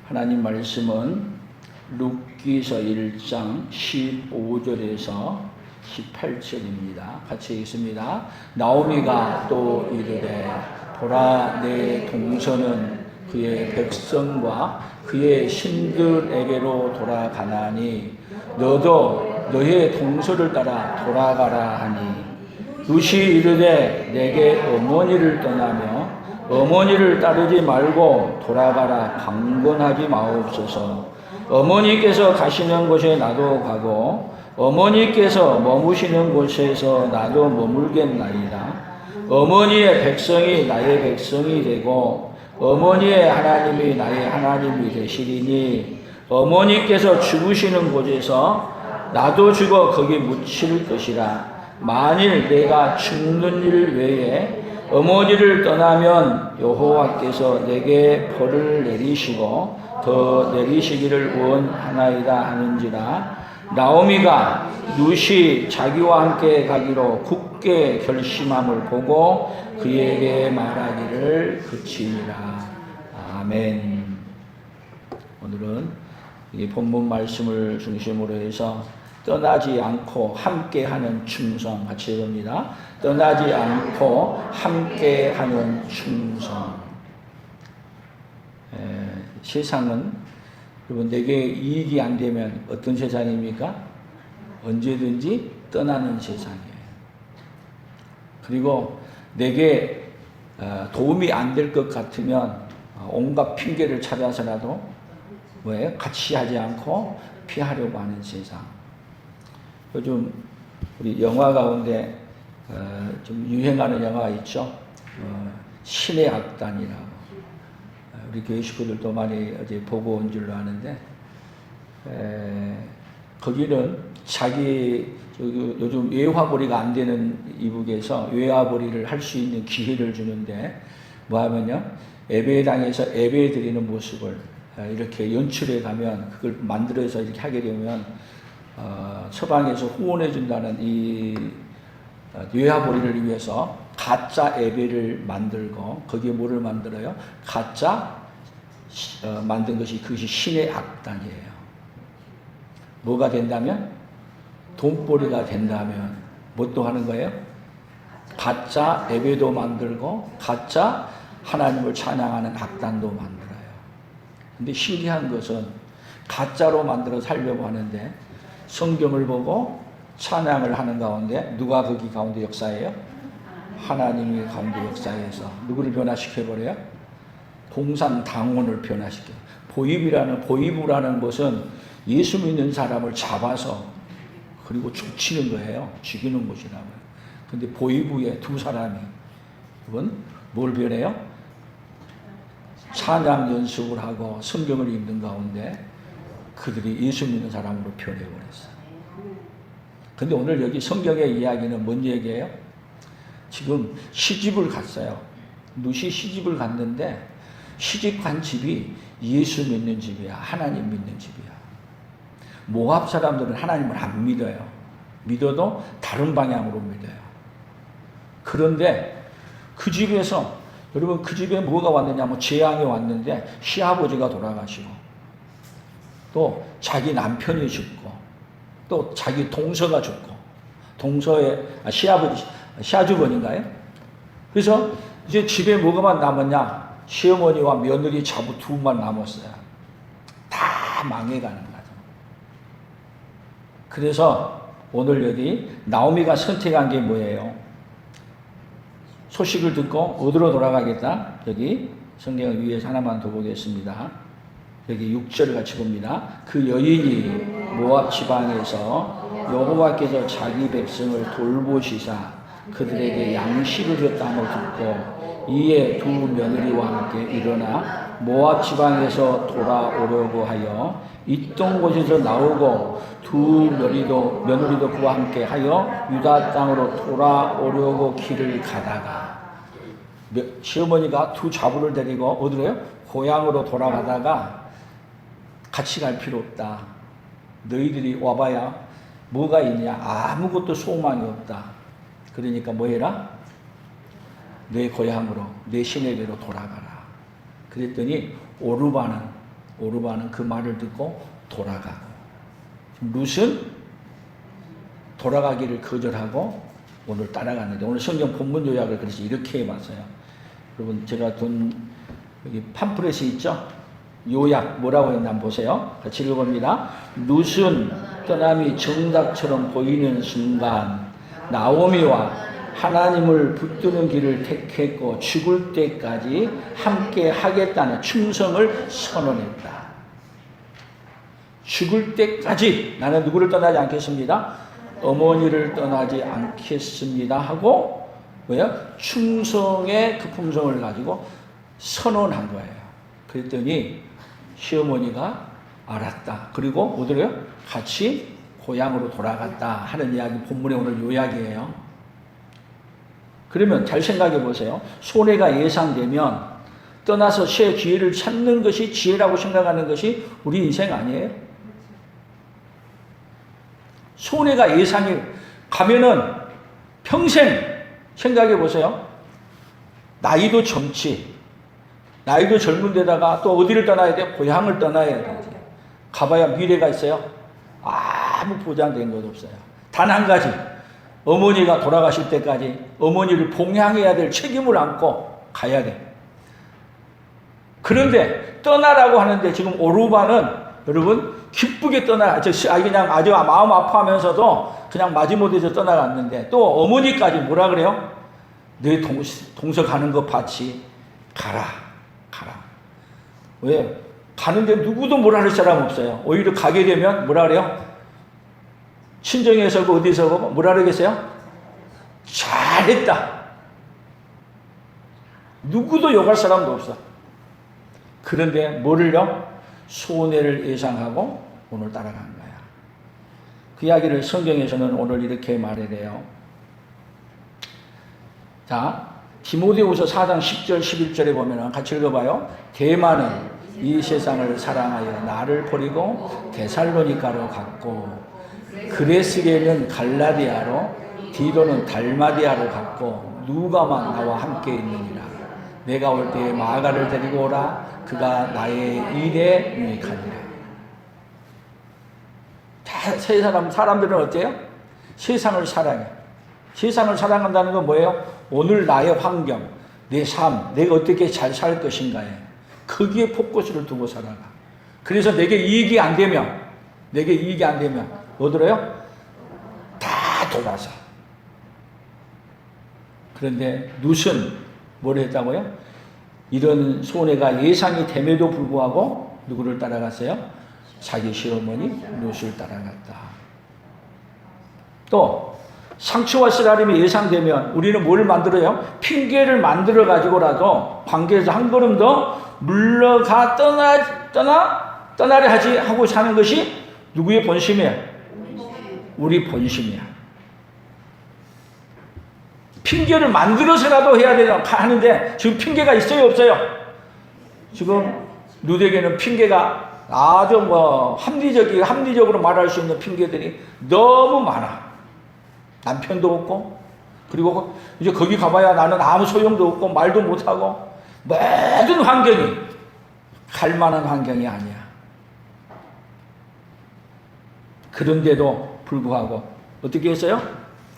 하나님 말씀은 룻기서 1장 15절에서 18절입니다. 같이 읽습니다. 나오미가 또 이르되 보라 내 동서는 그의 백성과 그의 신들에게로 돌아가나니 너도 너의 동서를 따라 돌아가라 하니 룻이 이르되 내게 어머니를 떠나며 어머니를 따르지 말고 돌아가라 강권하지 마옵소서. 어머니께서 가시는 곳에 나도 가고 어머니께서 머무시는 곳에서 나도 머물겠나이다. 어머니의 백성이 나의 백성이 되고 어머니의 하나님이 나의 하나님이 되시리니 어머니께서 죽으시는 곳에서 나도 죽어 거기 묻힐 것이라. 만일 내가 죽는 일 외에 어머니를 떠나면 여호와께서 내게 벌을 내리시고 더 내리시기를 원하나이다 하는지라. 나오미가 룻이 자기와 함께 가기로 굳게 결심함을 보고 그에게 말하기를 그치니라. 아멘. 오늘은 이 본문 말씀을 중심으로 해서 떠나지 않고 함께하는 충성 같이 해봅니다. 떠나지 않고 함께하는 충성. 세상은 여러분 내게 이익이 안 되면 어떤 세상입니까? 언제든지 떠나는 세상이에요. 그리고 내게 도움이 안 될 것 같으면 온갖 핑계를 찾아서라도 왜 같이 하지 않고 피하려고 하는 세상. 요즘 우리 영화 가운데 좀 유행하는 영화가 있죠. 신의 악단이라고. 우리 교회 식구들도 많이 어제 보고 온 줄로 아는데, 거기는 자기 요즘 외화벌이가 안 되는 이북에서 외화벌이를 할 수 있는 기회를 주는데, 뭐 하면요, 예배당에서 예배 드리는 모습을 이렇게 연출해 가면, 그걸 만들어서 이렇게 하게 되면 서방에서 후원해 준다는 이 외화벌이를 위해서 가짜 예배를 만들고, 거기에 뭐를 만들어요? 가짜 만든 것이 그것이 신의 악단이에요. 뭐가 된다면? 돈벌이가 된다면 뭣도 하는 거예요? 가짜 예배도 만들고 가짜 하나님을 찬양하는 악단도 만들어요. 근데 신기한 것은 가짜로 만들어 살려고 하는데 성경을 보고 찬양을 하는 가운데 누가 거기 가운데 역사해요? 하나님이 가운데 역사해서 누구를 변화시켜버려요? 공산당원을 변화시켜요. 보이부라는 것은 예수 믿는 사람을 잡아서 그리고 죽치는 거예요. 죽이는 것이라고요. 근데 보이부의 두 사람이 이건 뭘 변해요? 찬양 연습을 하고 성경을 읽는 가운데 그들이 예수 믿는 사람으로 변해버렸어요. 근데 오늘 여기 성경의 이야기는 뭔 얘기예요? 지금 시집을 갔어요. 룻이 시집을 갔는데 시집 간 집이 예수 믿는 집이야. 하나님 믿는 집이야. 모압 사람들은 하나님을 안 믿어요. 믿어도 다른 방향으로 믿어요. 그런데 그 집에서 여러분 그 집에 뭐가 왔느냐? 재앙이 왔는데 시아버지가 돌아가시고 또 자기 남편이 죽고 또 자기 동서가 죽고 동서의 시아주버니인가요? 그래서 이제 집에 뭐가만 남았냐? 시어머니와 며느리 자부 둘만 남았어요. 다 망해가는 거죠. 그래서 오늘 여기 나오미가 선택한 게 뭐예요? 소식을 듣고 어디로 돌아가겠다? 여기 성경을 위에서 하나만 더 보겠습니다. 여기 6절을 같이 봅니다. 그 여인이 모압 지방에서 여호와께서 자기 백성을 돌보시사 그들에게 양식을 줬다고 듣고 이에 두 며느리와 함께 일어나 모압 지방에서 돌아오려고 하여 있던 곳에서 나오고 두 며느리도 그와 함께 하여 유다 땅으로 돌아오려고 길을 가다가 시어머니가 두 자부를 데리고 어디로요? 고향으로 돌아가다가 같이 갈 필요 없다. 너희들이 와봐야 뭐가 있냐? 아무것도 소망이 없다. 그러니까 뭐 해라? 내 고향으로 내 시내게로 돌아가라. 그랬더니 오르바는 오르바는 그 말을 듣고 돌아가고, 룻은 돌아가기를 거절하고 오늘 따라가는데, 오늘 성경 본문 요약을 그래서 이렇게 해봤어요. 여러분, 제가 둔 여기 팜플렛이 있죠? 요약 뭐라고 했나 한번 보세요. 같이 읽어봅니다. 룻은 떠남이 정답처럼 보이는 순간 나오미와 하나님을 붙드는 길을 택했고 죽을 때까지 함께 하겠다는 충성을 선언했다. 죽을 때까지 나는 누구를 떠나지 않겠습니다. 어머니를 떠나지 않겠습니다 하고 뭐예요? 충성의 그 품성을 가지고 선언한 거예요. 그랬더니 시어머니가 알았다. 그리고 뭐더래요? 같이 고향으로 돌아갔다 하는 이야기, 본문의 오늘 요약이에요. 그러면 잘 생각해 보세요. 손해가 예상되면 떠나서 새 기회를 찾는 것이 지혜라고 생각하는 것이 우리 인생 아니에요? 손해가 예상이 가면은 평생 생각해 보세요. 나이도 젊지. 나이도 젊은 데다가 또 어디를 떠나야 돼? 고향을 떠나야 되지. 가봐야 미래가 있어요? 아무 보장된 것 없어요. 단 한 가지. 어머니가 돌아가실 때까지 어머니를 봉양해야 될 책임을 안고 가야 돼. 그런데 떠나라고 하는데 지금 오르바는 여러분 기쁘게 그냥 아주 마음 아파하면서도 그냥 마지못해서 떠나갔는데 또 어머니까지 뭐라 그래요? 내 동서 가는 거 봤지? 가라. 왜? 가는데 누구도 뭐라 할 사람 없어요. 오히려 가게 되면 뭐라 그래요? 친정에서 어디서 뭐라 그러겠어요? 잘했다. 누구도 욕할 사람도 없어. 그런데 뭐를요? 손해를 예상하고 오늘 따라간 거야. 그 이야기를 성경에서는 오늘 이렇게 말해요. 자, 디모데후서 4장 10절 11절에 보면 같이 읽어봐요. 대만은 이 세상을 사랑하여 나를 버리고 데살로니가로 갔고 그레스게는 갈라디아로 디도는 달마디아로 갔고 누가만 나와 함께 있느니라. 내가 올 때에 마가를 데리고 오라. 그가 나의 일에 유익하니라. 사람들은 어때요? 세상을 사랑해. 세상을 사랑한다는 건 뭐예요? 오늘 나의 환경, 내 삶, 내가 어떻게 잘 살 것인가에 거기에 포커스를 두고 살아가. 그래서 내게 이익이 안 되면 뭐 들어요? 다 돌아서. 그런데 룻은 뭘 했다고요? 이런 손해가 예상이 됨에도 불구하고 누구를 따라갔어요? 자기 시어머니 룻을 따라갔다. 또 상처와 쓰라림이 예상되면 우리는 뭘 만들어요? 핑계를 만들어 가지고라도 관계에서 한 걸음 더 물러가 떠나려 하지 하고 사는 것이 누구의 본심이야? 우리 본심이야. 핑계를 만들어서라도 해야 하는데 지금 핑계가 있어요, 없어요? 지금 룻에게는 핑계가 아주 합리적으로 말할 수 있는 핑계들이 너무 많아. 남편도 없고, 그리고 이제 거기 가봐야 나는 아무 소용도 없고, 말도 못하고, 모든 환경이 갈 만한 환경이 아니야. 그런데도 불구하고 어떻게 했어요?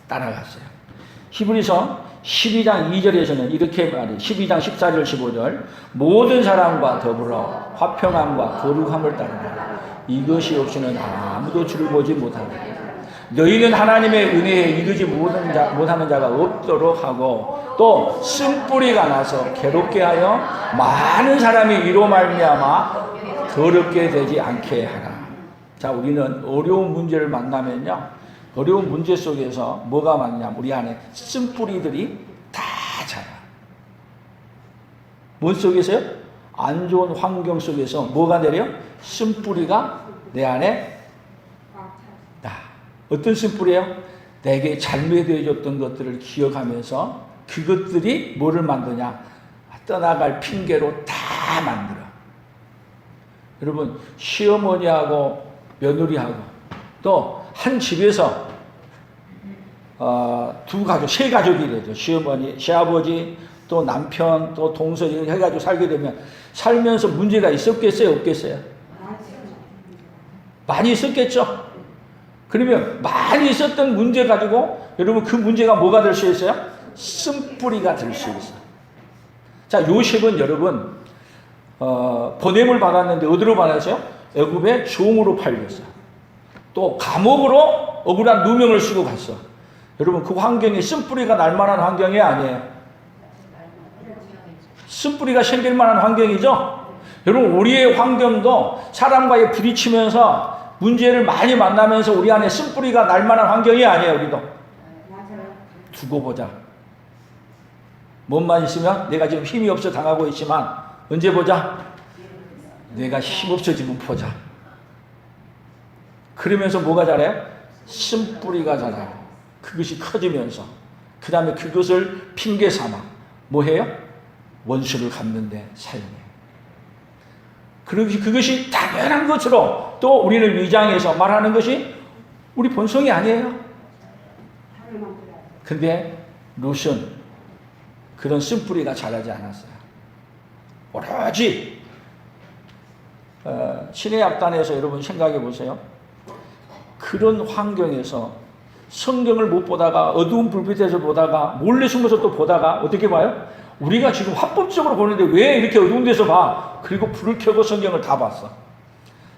따라갔어요. 히브리서 12장 2절에서는 이렇게 말해요. 12장 14절 15절 모든 사람과 더불어 화평함과 거룩함을 따르라. 이것이 없이는 아무도 주를 보지 못하리라. 너희는 하나님의 은혜에 이르지 못하는 자가 없도록 하고 또 쓴뿌리가 나서 괴롭게 하여 많은 사람이 이로 말미암아 더럽게 되지 않게 하라. 자, 우리는 어려운 문제를 만나면요, 어려운 문제 속에서 뭐가 많냐? 우리 안에 쓴뿌리들이 다 자라. 뭔 속에서요? 안 좋은 환경 속에서 뭐가 내려? 쓴뿌리가 내 안에 나. 어떤 쓴뿌리예요? 내게 잘못해줬던 것들을 기억하면서 그것들이 뭐를 만드냐? 떠나갈 핑계로 다 만들어. 여러분, 시어머니하고 며느리하고 또 한 집에서 세 가족이 되죠. 시어머니, 시아버지, 또 남편, 또 동서 이렇게 해가지고 살게 되면 살면서 문제가 있었겠어요? 없겠어요? 많이 있었겠죠? 그러면 많이 있었던 문제 가지고 여러분 그 문제가 뭐가 될 수 있어요? 쓴뿌리가 될 수 있어요. 자, 요셉은 여러분 보냄을 받았는데 어디로 받았어요? 애굽의 종으로 팔렸어요. 또 감옥으로 억울한 누명을 쓰고 갔어. 여러분 그 환경이 쓴뿌리가 날 만한 환경이 아니에요. 쓴뿌리가 생길 만한 환경이죠. 여러분 우리의 환경도 사람과의 부딪히면서 문제를 많이 만나면서 우리 안에 쓴뿌리가 날 만한 환경이 아니에요. 우리도 두고 보자. 몸만 있으면 내가 지금 힘이 없어 당하고 있지만 언제 보자? 내가 힘 없어지면 보자. 그러면서 뭐가 자라요? 쓴뿌리가 자라요. 그것이 커지면서 그 다음에 그것을 핑계 삼아 뭐 해요? 원수를 갚는데 사용해요. 그것이 당연한 것으로 또 우리를 위장해서 말하는 것이 우리 본성이 아니에요. 근데 롯은 그런 쓴뿌리가 자라지 않았어요. 오로지 신의 약단에서 여러분 생각해 보세요. 그런 환경에서 성경을 못 보다가 어두운 불빛에서 보다가 몰래 숨어서 또 보다가 어떻게 봐요? 우리가 지금 합법적으로 보는데 왜 이렇게 어두운 데서 봐? 그리고 불을 켜고 성경을 다 봤어.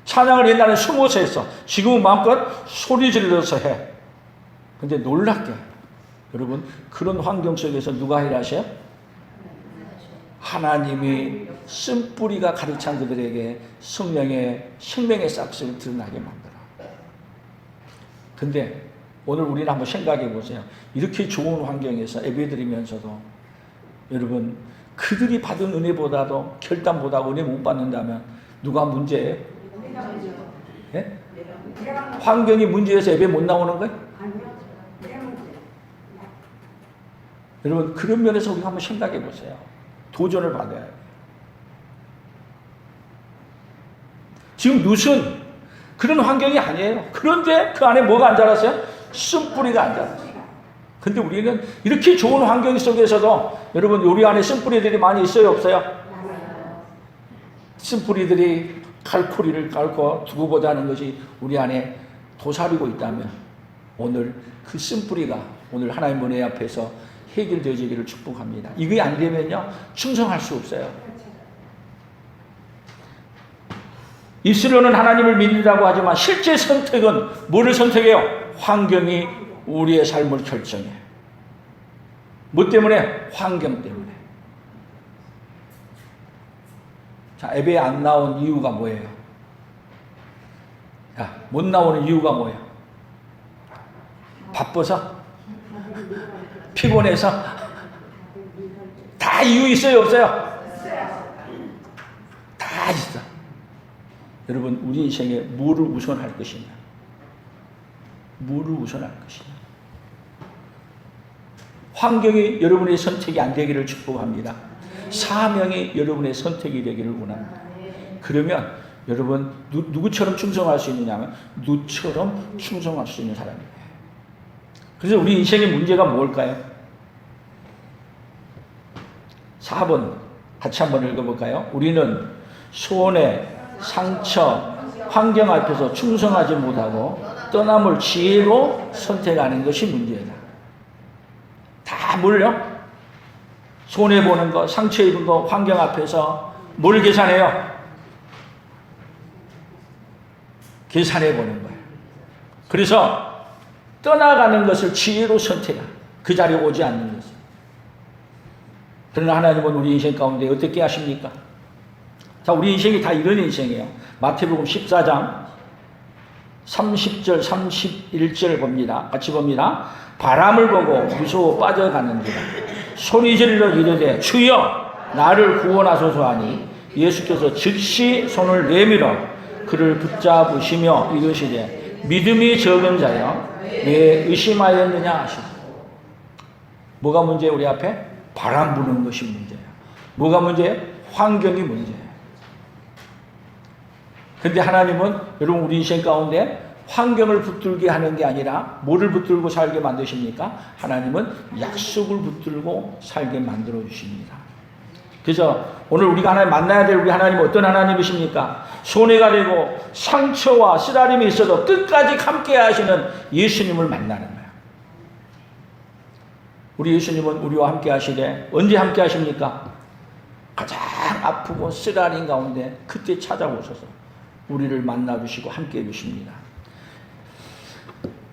찬양을 옛날에 숨어서 했어. 지금은 마음껏 소리 질러서 해. 근데 놀랍게 여러분 그런 환경 속에서 누가 일하셔요? 하나님이 쓴뿌리가 가득 찬 그들에게 성령의 생명의 싹스를 드러나게 만들어. 근데 오늘 우리는 한번 생각해 보세요. 이렇게 좋은 환경에서 예배드리면서도 여러분 그들이 받은 은혜보다도 결단보다 은혜 못 받는다면 누가 문제예요? 네? 환경이 문제여서 예배 못 나오는 거예요? 여러분 그런 면에서 우리가 한번 생각해 보세요. 도전을 받아야 해요. 지금 룻은 그런 환경이 아니에요. 그런데 그 안에 뭐가 안 자랐어요? 쓴뿌리가 안 자랐어요. 근데 우리는 이렇게 좋은 환경 속에서도 여러분 우리 안에 쓴뿌리들이 많이 있어요? 없어요? 쓴뿌리들이 칼코리를 깔고 두고 보자는 것이 우리 안에 도사리고 있다면 오늘 그 쓴뿌리가 오늘 하나님 은혜 앞에서 해결되어지기를 축복합니다. 이게 안 되면요 충성할 수 없어요. 입술로는 하나님을 믿는다고 하지만 실제 선택은 뭐를 선택해요? 환경이 우리의 삶을 결정해. 뭐 때문에? 환경 때문에. 자, 예배에 안 나온 이유가 뭐예요? 자, 못 나오는 이유가 뭐예요? 바빠서? 피곤해서? 다 이유 있어요? 없어요? 다 있어. 여러분 우리 인생에 뭐를 우선할 것이냐? 뭐를 우선할 것이냐? 환경이 여러분의 선택이 안 되기를 축복합니다. 사명이 여러분의 선택이 되기를 원합니다. 그러면 여러분 누구처럼 충성할 수 있느냐면 룻처럼 충성할 수 있는 사람이에요. 그래서 우리 인생의 문제가 뭘까요? 4번 같이 한번 읽어볼까요? 우리는 소원에 상처, 환경 앞에서 충성하지 못하고 떠남을 지혜로 선택하는 것이 문제다. 다 뭘요? 손해보는 거, 상처 입은 거, 환경 앞에서 뭘 계산해요? 계산해보는 거예요. 그래서 떠나가는 것을 지혜로 선택한 그 자리에 오지 않는 것을. 그러나 하나님은 우리 인생 가운데 어떻게 하십니까? 자, 우리 인생이 다 이런 인생이에요. 마태복음 14장 30절 31절 봅니다. 같이 봅니다. 바람을 보고 무서워 빠져가는지라 소리질러 이르되 주여 나를 구원하소서 하니 예수께서 즉시 손을 내밀어 그를 붙잡으시며 이르시되 믿음이 적은 자여 왜 의심하였느냐 하시고. 뭐가 문제예요? 우리 앞에 바람 부는 것이 문제예요. 뭐가 문제예요? 환경이 문제예요. 근데 하나님은 여러분 우리 인생 가운데 환경을 붙들게 하는 게 아니라 뭐를 붙들고 살게 만드십니까? 하나님은 약속을 붙들고 살게 만들어 주십니다. 그래서 오늘 우리가 하나님 만나야 될 우리 하나님은 어떤 하나님이십니까? 손해가 되고 상처와 쓰라림이 있어도 끝까지 함께 하시는 예수님을 만나는 거예요. 우리 예수님은 우리와 함께 하시되 언제 함께 하십니까? 가장 아프고 쓰라린 가운데 그때 찾아오셔서 우리를 만나주시고 함께 해주십니다.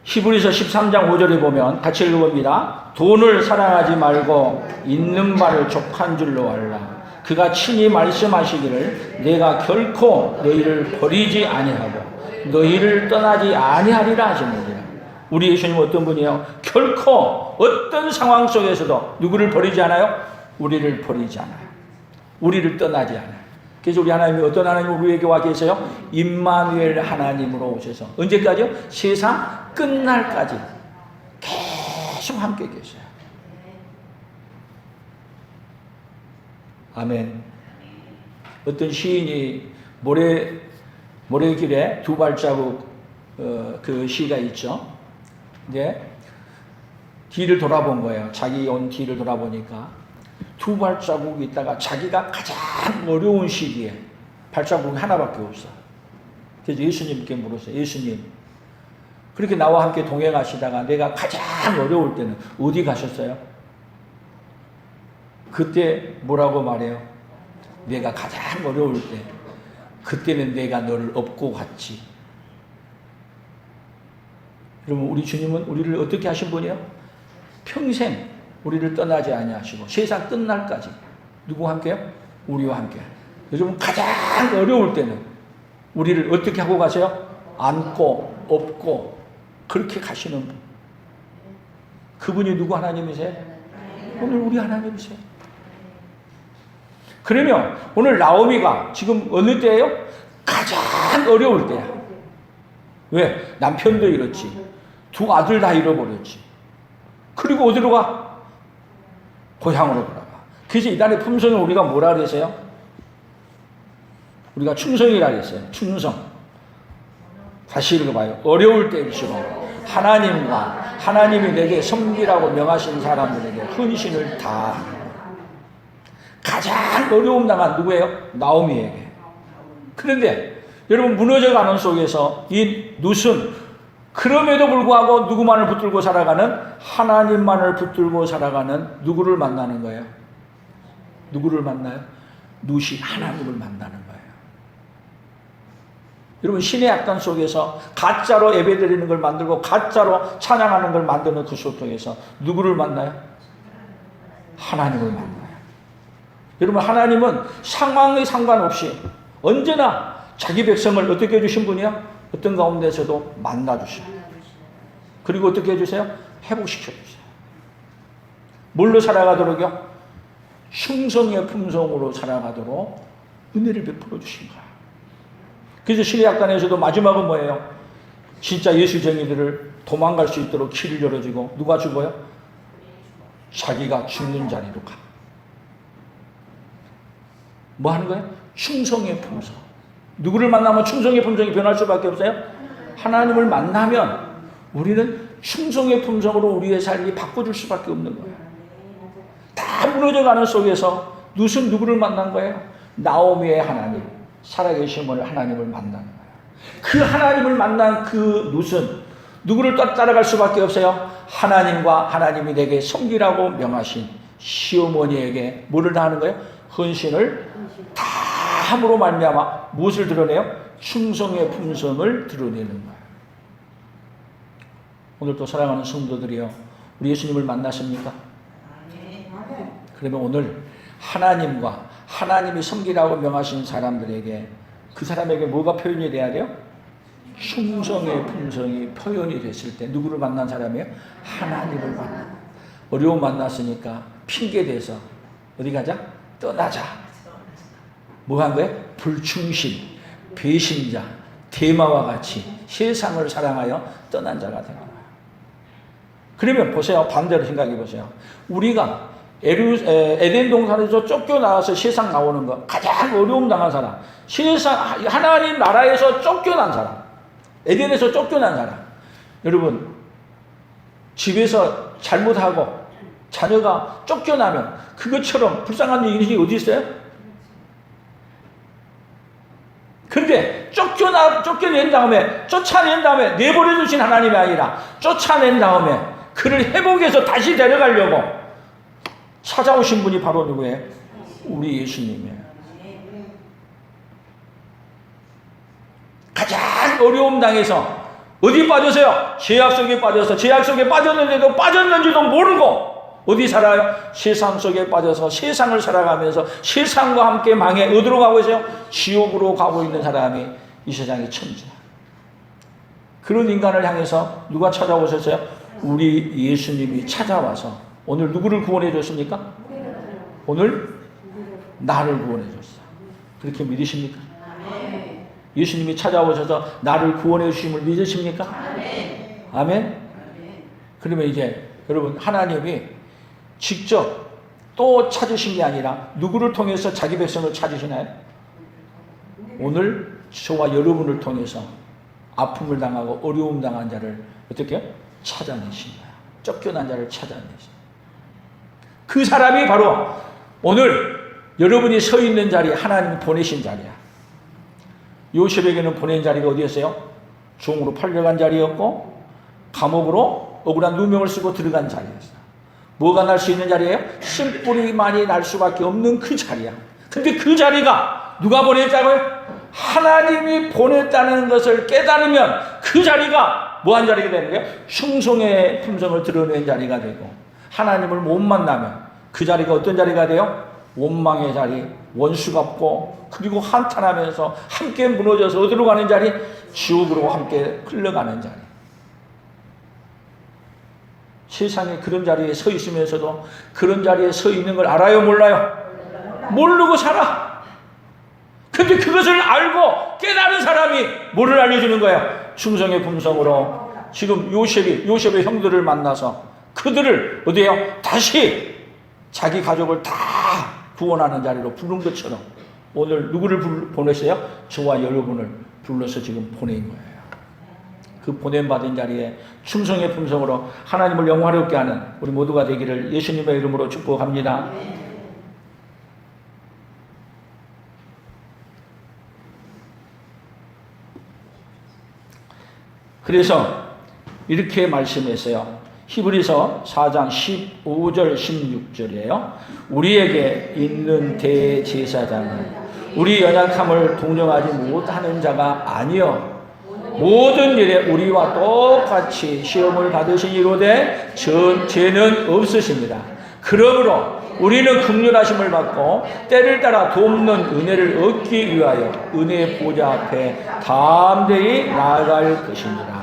히브리서 13장 5절에 보면 같이 읽어봅니다. 돈을 사랑하지 말고 있는 바를 족한 줄로 알라. 그가 친히 말씀하시기를 내가 결코 너희를 버리지 아니하고 너희를 떠나지 아니하리라 하셨느니라. 우리 예수님은 어떤 분이에요? 결코 어떤 상황 속에서도 누구를 버리지 않아요? 우리를 버리지 않아요. 우리를 떠나지 않아요. 그래서 우리 하나님이 어떤 하나님 우리에게 와 계세요? 임마누엘 하나님으로 오셔서 언제까지요? 세상 끝날까지 계속 함께 계세요. 아멘. 어떤 시인이 모래길에 두 발자국 그 시가 있죠. 근데 뒤를 돌아본 거예요. 자기 온 뒤를 돌아보니까 두 발자국이 있다가 자기가 가장 어려운 시기에 발자국이 하나밖에 없어. 그래서 예수님께 물었어요. 예수님, 그렇게 나와 함께 동행하시다가 내가 가장 어려울 때는 어디 가셨어요? 그때 뭐라고 말해요? 내가 가장 어려울 때 그때는 내가 너를 업고 갔지. 그러면 우리 주님은 우리를 어떻게 하신 분이에요? 평생 우리를 떠나지 아니하시고 세상 끝날까지 누구와 함께요? 우리와 함께. 요즘 가장 어려울 때는 우리를 어떻게 하고 가세요? 안고 업고 그렇게 가시는 분. 그분이 누구 하나님이세요? 오늘 우리 하나님이세요. 그러면 오늘 나오미가 지금 어느 때예요? 가장 어려울 때야. 왜? 남편도 잃었지. 두 아들 다 잃어버렸지. 그리고 어디로 가? 고향으로 돌아가. 그래서 이단의 품성을 우리가 뭐라 그랬어요? 우리가 충성이라 그랬어요. 충성. 다시 읽어봐요. 어려울 때일수록 하나님과 하나님이 내게 섬기라고 명하신 사람들에게 헌신을 다하는. 가장 어려움 당한 누구예요? 나오미에게. 그런데 여러분 무너져가는 속에서 이 룻은 그럼에도 불구하고 누구만을 붙들고 살아가는? 하나님만을 붙들고 살아가는 누구를 만나는 거예요? 누구를 만나요? 룻이 하나님을 만나는 거예요. 여러분 신의 악단 속에서 가짜로 예배드리는 걸 만들고 가짜로 찬양하는 걸 만드는 그 속에서 누구를 만나요? 하나님을 만나요. 여러분 하나님은 상황에 상관없이 언제나 자기 백성을 어떻게 해주신 분이야? 어떤 가운데서도 만나주세요. 그리고 어떻게 해주세요? 회복시켜주세요. 뭘로 살아가도록요? 충성의 품성으로 살아가도록 은혜를 베풀어 주신 거야. 그래서 신약단에서도 마지막은 뭐예요? 진짜 예수쟁이들을 도망갈 수 있도록 길을 열어주고 누가 죽어요? 자기가 죽는 자리로 가. 뭐 하는 거예요? 충성의 품성. 누구를 만나면 충성의 품성이 변할 수밖에 없어요? 하나님을 만나면 우리는 충성의 품성으로 우리의 삶이 바꿔줄 수밖에 없는 거예요. 다 무너져가는 속에서 룻은 누구를 만난 거예요? 나오미의 하나님, 살아계신 하나님을 만나는 거예요. 그 하나님을 만난 그 룻은 누구를 따라갈 수밖에 없어요? 하나님과 하나님이 내게 섬기라고 명하신 시어머니에게 뭐를 다 하는 거예요? 헌신을 다 함으로 말미암아 무엇을 드러내요? 충성의 품성을 드러내는 거예요. 오늘 또 사랑하는 성도들이요, 우리 예수님을 만나십니까? 그러면 오늘 하나님과 하나님이 섬기라고 명하신 사람들에게 그 사람에게 뭐가 표현이 돼야 돼요? 충성의 품성이 표현이 됐을 때 누구를 만난 사람이에요? 하나님을 만나. 어려움 만났으니까 핑계대서 어디 가자? 떠나자. 뭐 한 거예요? 불충신, 배신자, 대마와 같이 세상을 사랑하여 떠난 자가 된 거예요. 그러면 보세요. 반대로 생각해 보세요. 우리가 에덴 동산에서 쫓겨나와서 세상 나오는 거 가장 어려움 당한 사람, 세상 하나님 나라에서 쫓겨난 사람, 에덴에서 쫓겨난 사람. 여러분, 집에서 잘못하고 자녀가 쫓겨나면 그것처럼 불쌍한 일이 어디 있어요? 근데 쫓겨낸 다음에, 쫓아낸 다음에 내버려 두신 하나님이 아니라 쫓아낸 다음에 그를 회복해서 다시 데려가려고 찾아오신 분이 바로 누구예요? 우리 예수님이에요. 가장 어려움 당해서 어디 빠져서요? 죄악 속에 빠져서, 죄악 속에 빠졌는데도 빠졌는지도 모르고 어디 살아요? 세상 속에 빠져서 세상을 살아가면서 세상과 함께 망해 어디로 가고 있어요? 지옥으로 가고 있는 사람이 이 세상의 천지야. 그런 인간을 향해서 누가 찾아오셨어요? 우리 예수님이 찾아와서 오늘 누구를 구원해 줬습니까? 오늘 나를 구원해 줬어. 그렇게 믿으십니까? 예수님이 찾아오셔서 나를 구원해 주심을 믿으십니까? 아멘? 그러면 이제 여러분, 하나님이 직접 또 찾으신 게 아니라 누구를 통해서 자기 백성을 찾으시나요? 오늘 저와 여러분을 통해서 아픔을 당하고 어려움 당한 자를 어떻게 찾아내신 거야. 쫓겨난 자를 찾아내신. 그 사람이 바로 오늘 여러분이 서 있는 자리에 하나님이 보내신 자리야. 요셉에게는 보낸 자리가 어디였어요? 종으로 팔려간 자리였고 감옥으로 억울한 누명을 쓰고 들어간 자리였어요. 뭐가 날 수 있는 자리예요? 심뿌리만이 날 수밖에 없는 그 자리야. 근데 그 자리가 누가 보냈다고요? 하나님이 보냈다는 것을 깨달으면 그 자리가 뭐한 자리가 되는 거예요? 충성의 품성을 드러낸 자리가 되고, 하나님을 못 만나면 그 자리가 어떤 자리가 돼요? 원망의 자리, 원수 같고, 그리고 한탄하면서 함께 무너져서 어디로 가는 자리? 지옥으로 함께 흘러가는 자리. 세상에 그런 자리에 서 있으면서도 그런 자리에 서 있는 걸 알아요? 몰라요? 모르고 살아. 근데 그것을 알고 깨달은 사람이 뭐를 알려주는 거야? 충성의 품성으로 지금 요셉의 형들을 만나서 그들을 어디에요? 다시 자기 가족을 다 구원하는 자리로 부른 것처럼 오늘 누구를 보냈어요? 저와 여러분을 불러서 지금 보낸 거예요. 그 보냄받은 자리에 충성의 품성으로 하나님을 영화롭게 하는 우리 모두가 되기를 예수님의 이름으로 축복합니다. 그래서 이렇게 말씀했어요. 히브리서 4장 15절 16절이에요. 우리에게 있는 대제사장은 우리 연약함을 동정하지 못하는 자가 아니요 모든 일에 우리와 똑같이 시험을 받으신 이로되 죄는 없으십니다. 그러므로 우리는 긍휼하심을 받고 때를 따라 돕는 은혜를 얻기 위하여 은혜의 보좌 앞에 담대히 나아갈 것입니다.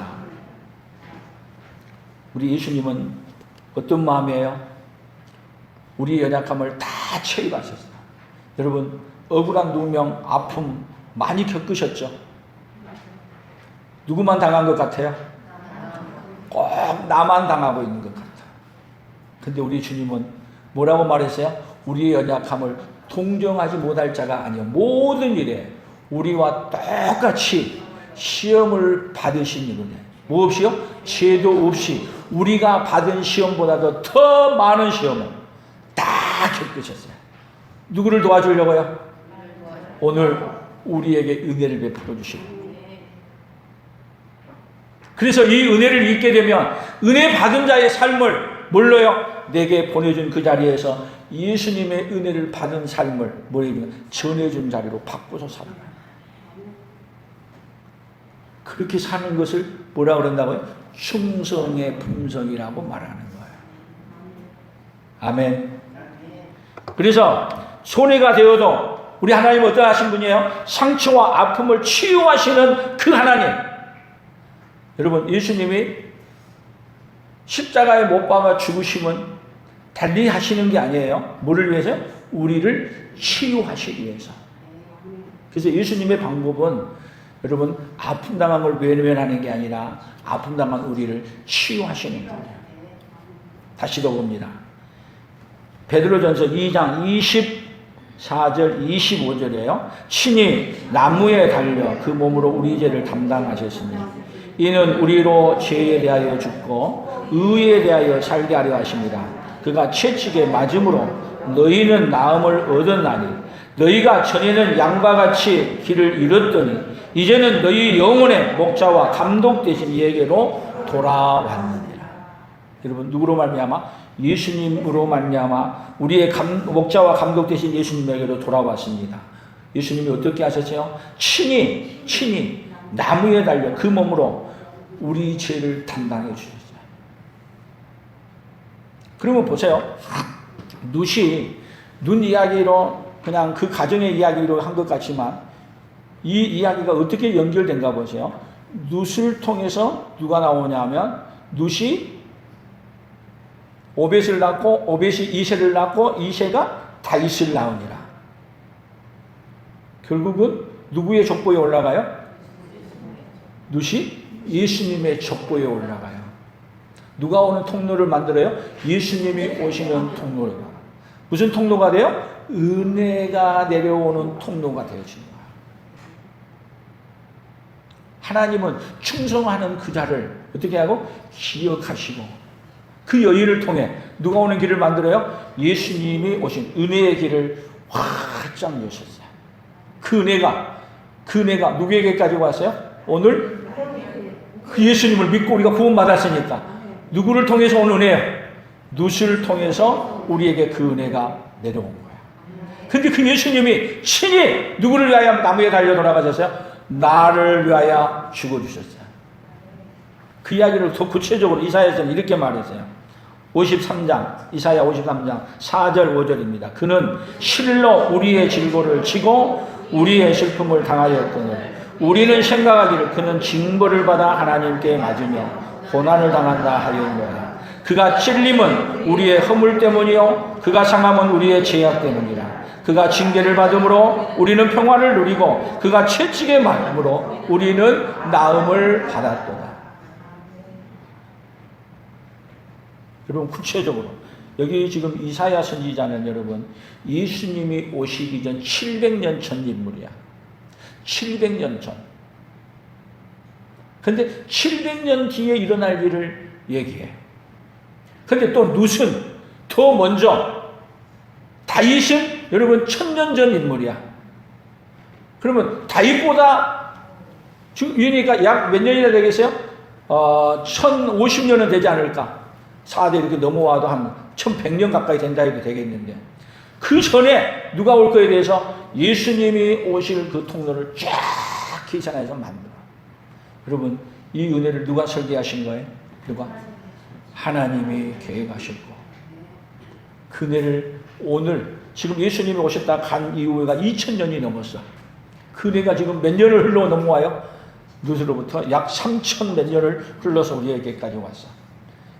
우리 예수님은 어떤 마음이에요? 우리 연약함을 다 체험하셨어요. 여러분, 억울한 누명, 아픔 많이 겪으셨죠? 누구만 당한 것 같아요? 꼭 나만 당하고 있는 것 같아요. 근데 우리 주님은 뭐라고 말했어요? 우리의 연약함을 동정하지 못할 자가 아니요 모든 일에 우리와 똑같이 시험을 받으신 이로되 뭐 없이요? 죄도 없이 우리가 받은 시험보다도 더 많은 시험을 다 겪으셨어요. 누구를 도와주려고요? 오늘 우리에게 은혜를 베풀어 주시고, 그래서 이 은혜를 잊게 되면 은혜 받은 자의 삶을 뭘로요? 내게 보내준 그 자리에서 예수님의 은혜를 받은 삶을 뭐예요? 전해준 자리로 바꿔서 살아가요. 그렇게 사는 것을 뭐라고 그런다고요? 충성의 품성이라고 말하는 거예요. 아멘. 그래서 손해가 되어도 우리 하나님은 어떠하신 분이에요? 상처와 아픔을 치유하시는 그 하나님. 여러분, 예수님이 십자가에 못 박아 죽으심은 달리 하시는 게 아니에요. 뭐를 위해서요? 우리를 치유하시기 위해서. 그래서 예수님의 방법은 여러분, 아픔 당한 걸 외면하는 게 아니라 아픔 당한 우리를 치유하시는 거예요. 다시 더 봅니다. 베드로전서 2장 4절 25절이에요. 친히 나무에 달려 그 몸으로 우리 죄를 담당하셨으니 이는 우리로 죄에 대하여 죽고 의에 대하여 살게 하려 하십니다. 그가 채찍에 맞음으로 너희는 나음을 얻었나니 너희가 전에는 양과 같이 길을 잃었더니 이제는 너희 영혼의 목자와 감독 되신 이에게로 돌아왔느니라. 여러분 누구로 말미암아? 예수님으로 말미암아 우리의 목자와 감독 되신 예수님에게로 돌아왔습니다. 예수님이 어떻게 하셨어요? 친히 나무에 달려 그 몸으로 우리 죄를 담당해 주셨어요. 그러면 보세요. 눈 이야기로 그냥 그 가정의 이야기로 한 것 같지만 이 이야기가 어떻게 연결된가 보세요. 룻을 통해서 누가 나오냐면 룻이 오벳을 낳고 오벳이 이새를 낳고 이새가 다윗을 낳으니라. 결국은 누구의 족보에 올라가요? 룻이 예수님의 족보에 올라가요. 누가 오는 통로를 만들어요? 예수님이 오시는 통로가. 무슨 통로가 돼요? 은혜가 내려오는 통로가 되어집니다. 하나님은 충성하는 그 자를 어떻게 하고? 기억하시고 그 여인을 통해 누가 오는 길을 만들어요? 예수님이 오신 은혜의 길을 활짝 여셨어요. 그 은혜가 누구에게까지 왔어요? 오늘 그 예수님을 믿고 우리가 구원받았으니까 누구를 통해서 온 은혜예요? 룻을 통해서 우리에게 그 은혜가 내려온 거예요. 근데 그 예수님이 친히 누구를 위하여 나무에 달려 돌아가셨어요? 나를 위하여 죽어주셨어요. 그 이야기를 더 구체적으로 이사야서는 이렇게 말했어요. 53장, 이사야 53장 4절 5절입니다. 그는 실로 우리의 질고를 지고 우리의 슬픔을 당하였거늘 우리는 생각하기를 그는 징벌을 받아 하나님께 맞으며 고난을 당한다 하였노라. 그가 찔림은 우리의 허물 때문이요 그가 상함은 우리의 죄악 때문이라. 그가 징계를 받음으로 우리는 평화를 누리고 그가 채찍에 맞음으로 우리는 나음을 받았도다. 여러분 구체적으로 여기 지금 이사야 선지자는 여러분 예수님이 오시기 전 700년 전 인물이야. 700년 전. 근데 700년 뒤에 일어날 일을 얘기해. 근데 또 룻은 더 먼저 다윗은 여러분 1000년 전 인물이야. 그러면 다윗보다 유니까 약 몇 년이나 되겠어요? 1050년은 되지 않을까? 4대 이렇게 넘어와도 한 1100년 가까이 된다 해도 되겠는데 그 전에 누가 올 거에 대해서 예수님이 오실 그 통로를 쫙 계산해서 만들어. 여러분 이 은혜를 누가 설계하신 거예요? 누가? 하나님이 계획하셨고 그 은혜를 오늘 지금 예수님이 오셨다 간 이후가 2000년이 넘었어. 그 은혜가 지금 몇 년을 흘러 넘어와요? 룻으로부터 약 3000 몇 년을 흘러서 우리에게까지 왔어.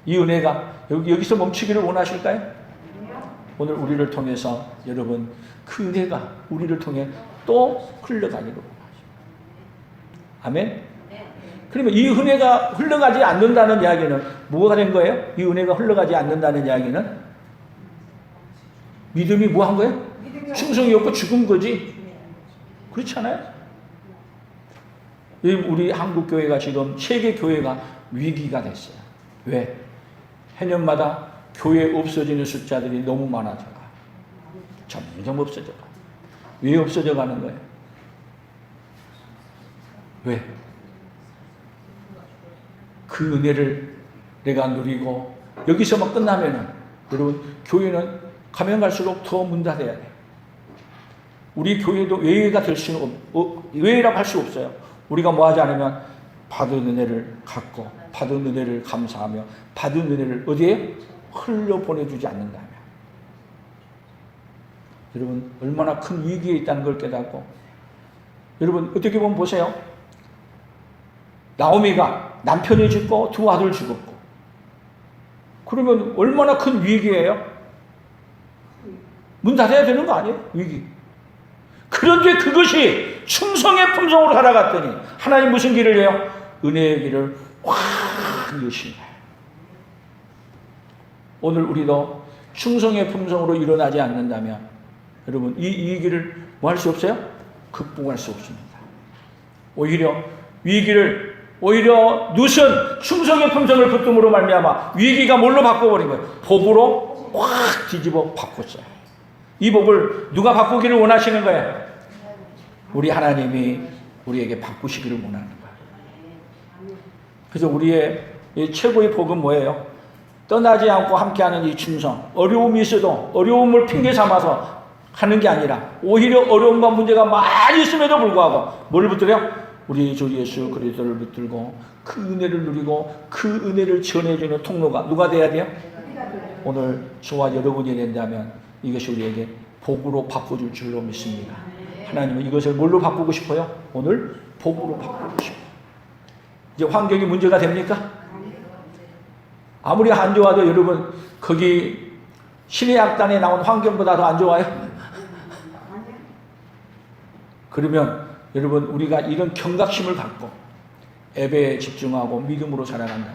이 은혜가 여기서 멈추기를 원하실까요? 오늘 우리를 통해서 여러분 그 은혜가 우리를 통해 또 흘러가기를 원하십니다. 아멘? 그러면 이 은혜가 흘러가지 않는다는 이야기는 뭐가 된 거예요? 이 은혜가 흘러가지 않는다는 이야기는 믿음이 뭐 한 거예요? 충성이 없고 죽은 거지. 그렇지 않아요? 우리 한국교회가 지금 세계 교회가 위기가 됐어요. 왜? 해년마다 교회 없어지는 숫자들이 너무 많아져가. 점점 없어져가. 왜 없어져 가는 거예요? 왜? 그 은혜를 내가 누리고 여기서만 끝나면은 여러분 교회는 가면 갈수록 더 문 닫아야 돼. 우리 교회도 외회가 될 수는 외회라고 할 수 없어요. 우리가 뭐 하지 않으면 받은 은혜를 갖고 받은 은혜를 감사하며 받은 은혜를 어디에 흘려보내주지 않는다면 여러분 얼마나 큰 위기에 있다는 걸 깨닫고 여러분 어떻게 보면 보세요. 나오미가 남편이 죽고 두 아들 죽었고 그러면 얼마나 큰 위기예요? 문 닫아야 되는 거 아니에요? 위기. 그런데 그것이 충성의 품성으로 살아갔더니 하나님 무슨 길을 해요? 은혜의 길을 확 여시네. 오늘 우리도 충성의 품성으로 일어나지 않는다면 여러분 이 위기를 뭐 할 수 없어요? 극복할 수 없습니다. 오히려 위기를 누선 충성의 품성을 붙듦으로 말미암아 위기가 뭘로 바꿔버린 거예요? 복으로 확 뒤집어 바꿨어요. 이 복을 누가 바꾸기를 원하시는 거예요? 우리 하나님이 우리에게 바꾸시기를 원하는 거예요. 그래서 우리의 최고의 복은 뭐예요? 떠나지 않고 함께하는 이 충성. 어려움이 있어도 어려움을 핑계 삼아서 하는 게 아니라 오히려 어려움과 문제가 많이 있음에도 불구하고 뭘 붙들어요? 우리 주 예수 그리스도를 붙들고 그 은혜를 누리고 그 은혜를 전해주는 통로가 누가 돼야 돼요? 오늘 저와 여러분이 된다면 이것이 우리에게 복으로 바꿔줄 줄로 믿습니다. 하나님은 이것을 뭘로 바꾸고 싶어요? 오늘 복으로 바꾸고 싶어요. 이제 환경이 문제가 됩니까? 아무리 안 좋아도 여러분 거기 신의 약단에 나온 환경보다 더 안 좋아요? 그러면 여러분 우리가 이런 경각심을 갖고 예배에 집중하고 믿음으로 살아간다면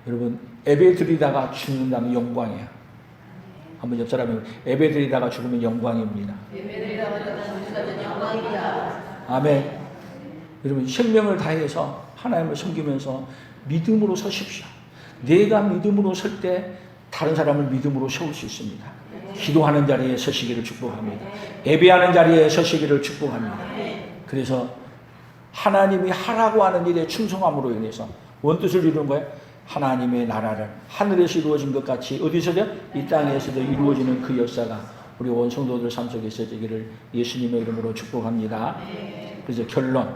여러분 예배 드리다가 죽는다면 영광이야. 한번 옆 사람이 예배 드리다가 죽으면 영광입니다. 예배 드리다가 죽으면 영광이다. 아멘. 여러분 생명을 다해서 하나님을 섬기면서 믿음으로 서십시오. 내가 믿음으로 설 때 다른 사람을 믿음으로 세울 수 있습니다. 기도하는 자리에 서시기를 축복합니다. 예배하는 자리에 서시기를 축복합니다. 그래서 하나님이 하라고 하는 일에 충성함으로 인해서 뭔 뜻을 이루는 거예요? 하나님의 나라를 하늘에서 이루어진 것 같이 어디서죠? 이 땅에서도 이루어지는 그 역사가 우리 온 성도들 삶 속에 있어지기를 예수님의 이름으로 축복합니다. 그래서 결론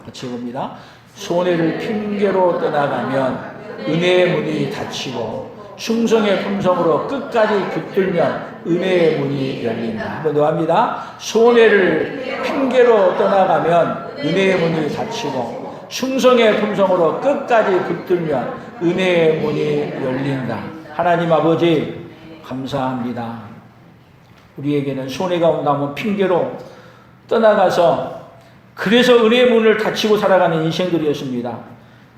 같이 봅니다. 손해를 핑계로 떠나가면 은혜의 문이 닫히고 충성의 품성으로 끝까지 붙들면 은혜의 문이 열린다. 한번 더 합니다. 손해를 핑계로 떠나가면 은혜의 문이 닫히고 충성의 품성으로 끝까지 붙들면 은혜의 문이 열린다. 하나님 아버지 감사합니다. 우리에게는 손해가 온다면 핑계로 떠나가서 그래서 은혜의 문을 닫히고 살아가는 인생들이었습니다.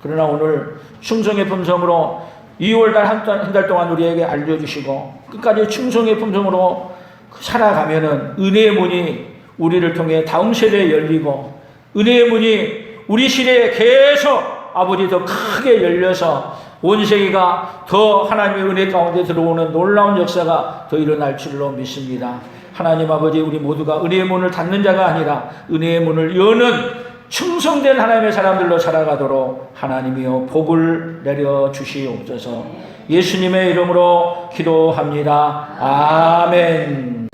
그러나 오늘 충성의 품성으로 2월달 한 달 동안 우리에게 알려주시고 끝까지 충성의 품성으로 살아가면은 은혜의 문이 우리를 통해 다음 세대에 열리고 은혜의 문이 우리 시대에 계속 아버지 더 크게 열려서 온 세계가 더 하나님의 은혜 가운데 들어오는 놀라운 역사가 더 일어날 줄로 믿습니다. 하나님 아버지 우리 모두가 은혜의 문을 닫는 자가 아니라 은혜의 문을 여는 충성된 하나님의 사람들로 살아가도록 하나님이여 복을 내려주시옵소서. 예수님의 이름으로 기도합니다. 아멘.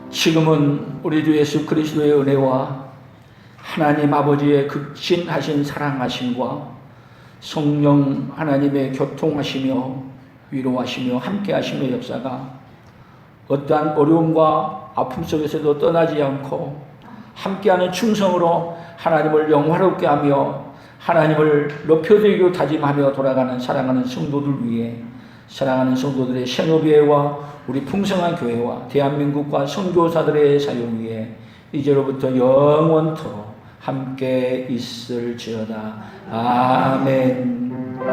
지금은 우리 주 예수 그리스도의 은혜와 하나님 아버지의 극진하신 사랑하심과 성령 하나님의 교통하시며 위로하시며 함께하시며 역사가 어떠한 어려움과 아픔 속에서도 떠나지 않고 함께하는 충성으로 하나님을 영화롭게 하며 하나님을 높여드리고 다짐하며 돌아가는 사랑하는 성도들 위해 사랑하는 성도들의 생업예와 우리 풍성한 교회와 대한민국과 선교사들의 사용 위해 이제로부터 영원토록 함께 있을지어다. 아멘.